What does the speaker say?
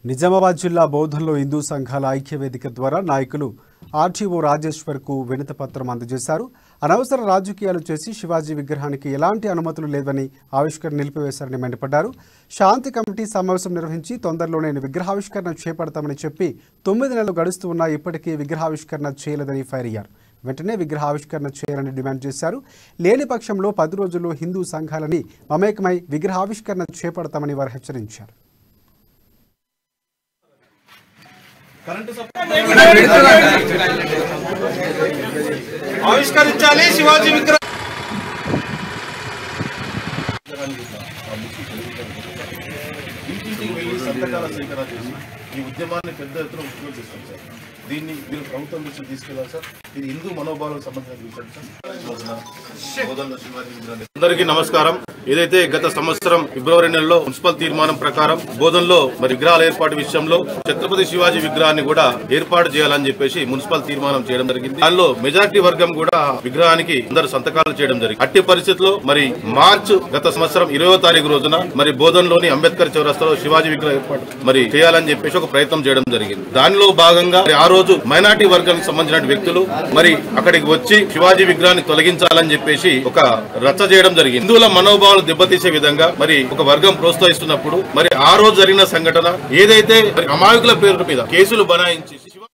నిజామాబాద్ జిల్లా బోధన్లో హిందూ సంఘాల ఐక్యవేదిక ద్వారా నాయకులు ఆర్టీఓ రాజేశ్వర్కు వినతిపత్రం అందజేశారు. అనవసర రాజకీయాలు చేసి శివాజీ విగ్రహానికి ఎలాంటి అనుమతులు లేవని ఆవిష్కరణ నిలిపివేశారని మండిపడ్డారు. శాంతి కమిటీ సమావేశం నిర్వహించి తొందరలోనే విగ్రహావిష్కరణ చేపడతామని చెప్పి 9 నెలలు గడుస్తున్నా ఇప్పటికీ విగ్రహావిష్కరణ చేయలేదని ఫైర్ అయ్యారు. వెంటనే విగ్రహావిష్కరణ చేయాలని డిమాండ్ చేశారు. లేని పక్షంలో 10 రోజుల్లో హిందూ సంఘాలని మమేకమై విగ్రహావిష్కరణ చేపడతామని వారు హెచ్చరించారు. ఆవిష్కరించాలి శివాజీ విగ్రహం. ఇంటింటికి వెళ్ళి సంతకాల స్వీకరణ చేసి ఈ ఉద్యమాన్ని పెద్ద ఎత్తున ఉపయోగిస్తాం సార్. దీన్ని మీరు ప్రభుత్వం దృష్టికి తీసుకెళ్ళాలి సార్. ఇది హిందూ మనోభావాలకు సంబంధించిన విషయం సార్. అందరికీ నమస్కారం. ఏదైతే గత సంవత్సరం ఫిబ్రవరి నెలలో మున్సిపల్ తీర్మానం ప్రకారం బోధన్లో విగ్రహాల ఏర్పాటు విషయంలో ఛత్రపతి శివాజీ విగ్రహాన్ని కూడా ఏర్పాటు చేయాలని చెప్పేసి మున్సిపల్ తీర్మానం చేయడం జరిగింది. దానిలో మెజారిటీ వర్గం కూడా విగ్రహానికి అందరు సంతకాలు చేయడం జరిగింది. అట్టి పరిస్థితుల్లో మార్చి గత సంవత్సరం 20వ తారీఖు రోజున బోధన్లోని అంబేద్కర్ చౌరస్తాలో శివాజీ విగ్రహం ఏర్పాటు చేయాలని చెప్పేసి ఒక ప్రయత్నం చేయడం జరిగింది. దానిలో భాగంగా ఆ రోజు మైనార్టీ వర్గానికి సంబంధించిన వ్యక్తులు అక్కడికి వచ్చి శివాజీ విగ్రహాన్ని తొలగించాలని చెప్పేసి ఒక రచ్చ చేయడం జరిగింది. హిందువుల మనోభావాలు దెబ్బతీసే విధంగా ఒక వర్గం ప్రోత్సహిస్తున్నప్పుడు ఆ రోజు జరిగిన సంఘటన ఏదైతే అమాయకుల పేరు మీద కేసులు బనాయించి